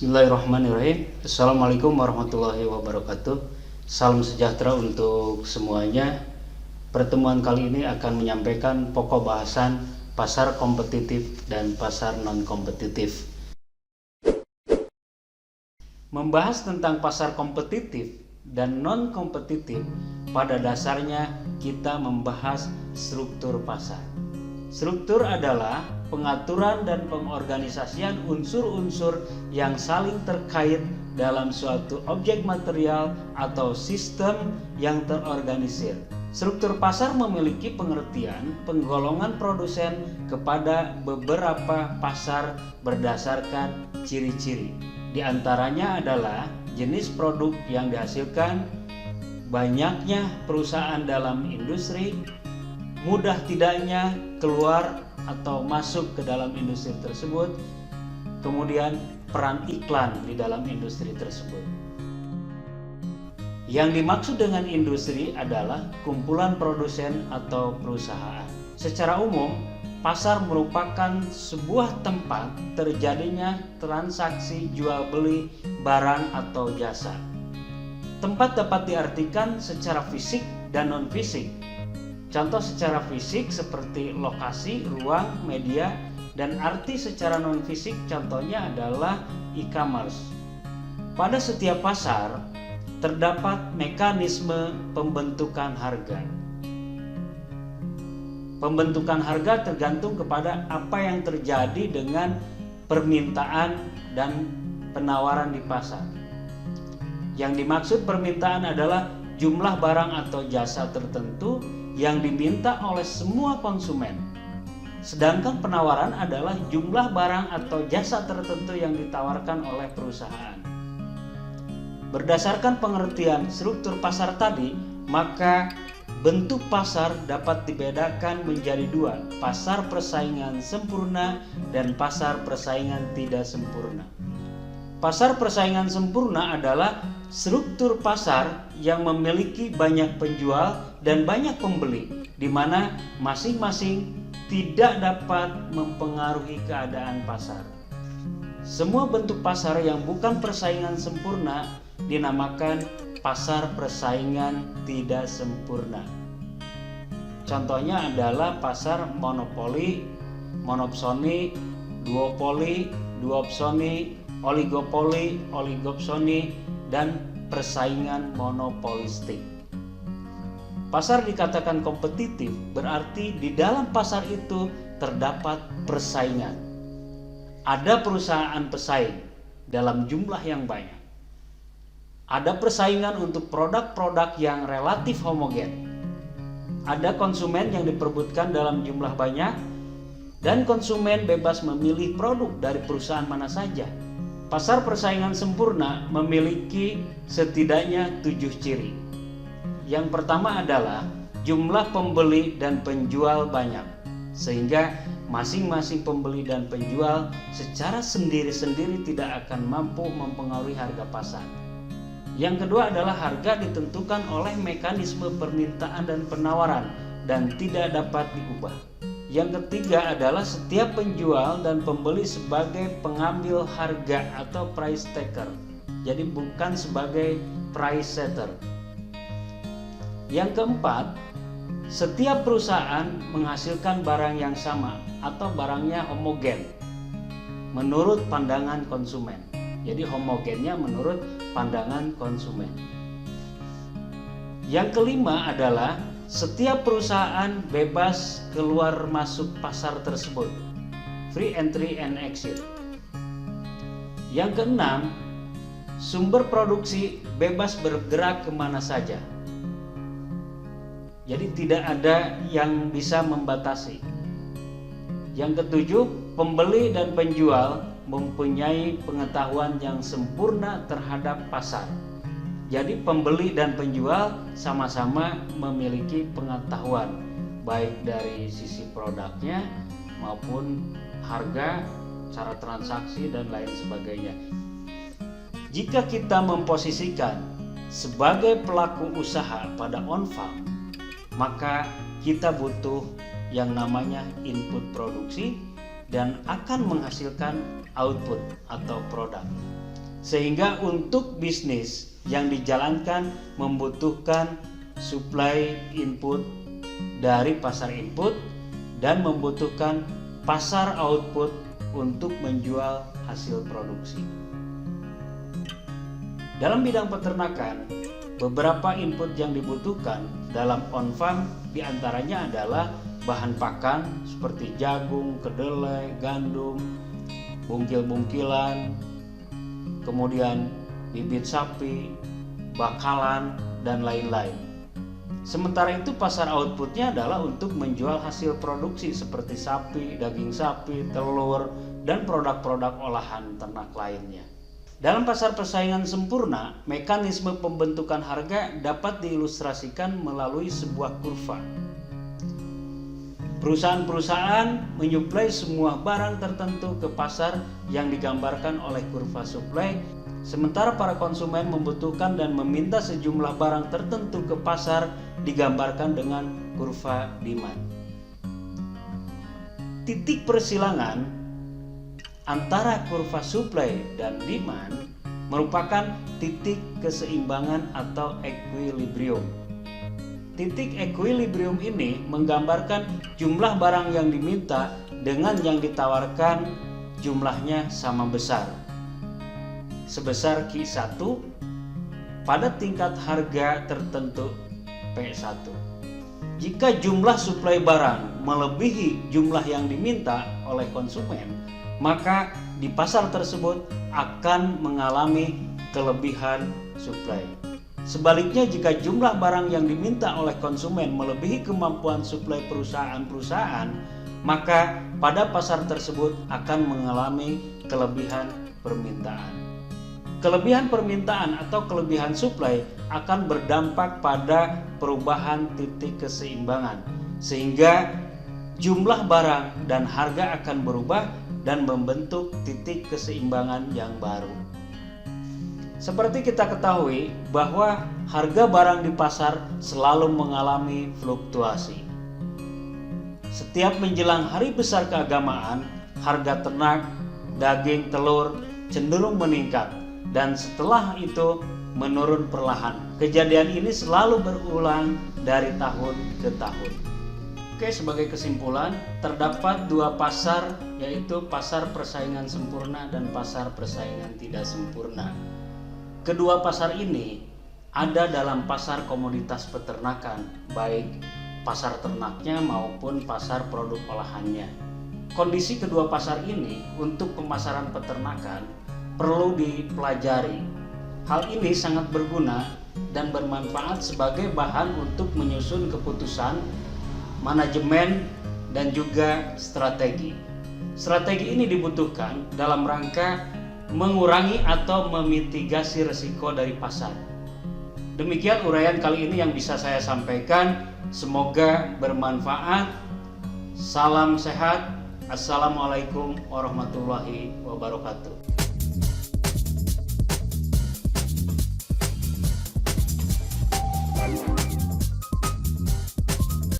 Bismillahirrahmanirrahim. Assalamualaikum warahmatullahi wabarakatuh. Salam sejahtera untuk semuanya. Pertemuan kali ini akan menyampaikan pokok bahasan pasar kompetitif dan pasar non-kompetitif. Membahas tentang pasar kompetitif dan non-kompetitif, pada dasarnya kita membahas struktur pasar. Struktur adalah pengaturan dan pengorganisasian unsur-unsur yang saling terkait dalam suatu objek material atau sistem yang terorganisir. Struktur pasar memiliki pengertian penggolongan produsen kepada beberapa pasar berdasarkan ciri-ciri. Di antaranya adalah jenis produk yang dihasilkan, banyaknya perusahaan dalam industri, mudah tidaknya keluar atau masuk ke dalam industri tersebut, kemudian peran iklan di dalam industri tersebut. Yang dimaksud dengan industri adalah kumpulan produsen atau perusahaan. Secara umum, pasar merupakan sebuah tempat terjadinya transaksi jual beli barang atau jasa. Tempat dapat diartikan secara fisik dan non-fisik. Contoh secara fisik seperti lokasi, ruang, media, dan arti secara non-fisik contohnya adalah e-commerce. Pada setiap pasar terdapat mekanisme pembentukan harga. Pembentukan harga tergantung kepada apa yang terjadi dengan permintaan dan penawaran di pasar. Yang dimaksud permintaan adalah jumlah barang atau jasa tertentu yang diminta oleh semua konsumen. Sedangkan penawaran adalah jumlah barang atau jasa tertentu yang ditawarkan oleh perusahaan. Berdasarkan pengertian struktur pasar tadi, maka bentuk pasar dapat dibedakan menjadi dua, pasar persaingan sempurna dan pasar persaingan tidak sempurna. Pasar persaingan sempurna adalah struktur pasar yang memiliki banyak penjual dan banyak pembeli, di mana masing-masing tidak dapat mempengaruhi keadaan pasar. Semua bentuk pasar yang bukan persaingan sempurna dinamakan pasar persaingan tidak sempurna. Contohnya adalah pasar monopoli, monopsoni, duopoli, duopsoni, oligopoli, oligopsoni, dan persaingan monopolistik. Pasar dikatakan kompetitif berarti di dalam pasar itu terdapat persaingan. Ada perusahaan pesaing dalam jumlah yang banyak. Ada persaingan untuk produk-produk yang relatif homogen. Ada konsumen yang diperebutkan dalam jumlah banyak, dan konsumen bebas memilih produk dari perusahaan mana saja. Pasar persaingan sempurna memiliki setidaknya 7 ciri. Yang pertama adalah jumlah pembeli dan penjual banyak, sehingga masing-masing pembeli dan penjual secara sendiri-sendiri tidak akan mampu mempengaruhi harga pasar. Yang kedua adalah harga ditentukan oleh mekanisme permintaan dan penawaran dan tidak dapat diubah. Yang ketiga adalah setiap penjual dan pembeli sebagai pengambil harga atau price taker, jadi bukan sebagai price setter. Yang keempat, setiap perusahaan menghasilkan barang yang sama atau barangnya homogen menurut pandangan konsumen. Jadi homogennya menurut pandangan konsumen. Yang kelima adalah setiap perusahaan bebas keluar masuk pasar tersebut, free entry and exit. Yang keenam, sumber produksi bebas bergerak kemana saja. Jadi tidak ada yang bisa membatasi. Yang ketujuh, pembeli dan penjual mempunyai pengetahuan yang sempurna terhadap pasar. Jadi pembeli dan penjual sama-sama memiliki pengetahuan baik dari sisi produknya maupun harga, cara transaksi dan lain sebagainya. Jika kita memposisikan sebagai pelaku usaha pada on-farm, maka kita butuh yang namanya input produksi dan akan menghasilkan output atau produk. Sehingga untuk bisnis yang dijalankan membutuhkan supply input dari pasar input dan membutuhkan pasar output untuk menjual hasil produksi. Dalam bidang peternakan, beberapa input yang dibutuhkan dalam on-farm diantaranya adalah bahan pakan seperti jagung, kedelai, gandum, bungkil-bungkilan, kemudian bibit sapi, bakalan, dan lain-lain. Sementara itu pasar outputnya adalah untuk menjual hasil produksi seperti sapi, daging sapi, telur, dan produk-produk olahan ternak lainnya. Dalam pasar persaingan sempurna, mekanisme pembentukan harga dapat diilustrasikan melalui sebuah kurva. Perusahaan-perusahaan menyuplai semua barang tertentu ke pasar yang digambarkan oleh kurva suplai, sementara para konsumen membutuhkan dan meminta sejumlah barang tertentu ke pasar digambarkan dengan kurva demand. Titik persilangan antara kurva suplai dan demand merupakan titik keseimbangan atau equilibrium. Titik equilibrium ini menggambarkan jumlah barang yang diminta dengan yang ditawarkan jumlahnya sama besar, sebesar Q1 pada tingkat harga tertentu P1. Jika jumlah suplai barang melebihi jumlah yang diminta oleh konsumen, maka di pasar tersebut akan mengalami kelebihan suplai. Sebaliknya, jika jumlah barang yang diminta oleh konsumen melebihi kemampuan suplai perusahaan-perusahaan, maka pada pasar tersebut akan mengalami kelebihan permintaan. Kelebihan permintaan atau kelebihan suplai akan berdampak pada perubahan titik keseimbangan, sehingga jumlah barang dan harga akan berubah dan membentuk titik keseimbangan yang baru. Seperti kita ketahui bahwa harga barang di pasar selalu mengalami fluktuasi. Setiap menjelang hari besar keagamaan, harga ternak, daging, telur cenderung meningkat dan setelah itu menurun perlahan. Kejadian ini selalu berulang dari tahun ke tahun. Oke, sebagai kesimpulan, terdapat dua pasar, yaitu pasar persaingan sempurna dan pasar persaingan tidak sempurna. Kedua pasar ini ada dalam pasar komoditas peternakan, baik pasar ternaknya maupun pasar produk olahannya. Kondisi kedua pasar ini untuk pemasaran peternakan perlu dipelajari. Hal ini sangat berguna dan bermanfaat sebagai bahan untuk menyusun keputusan, manajemen, dan juga strategi. Strategi ini dibutuhkan dalam rangka mengurangi atau memitigasi risiko dari pasar. Demikian uraian kali ini yang bisa saya sampaikan. Semoga bermanfaat. Salam sehat. Assalamualaikum warahmatullahi wabarakatuh.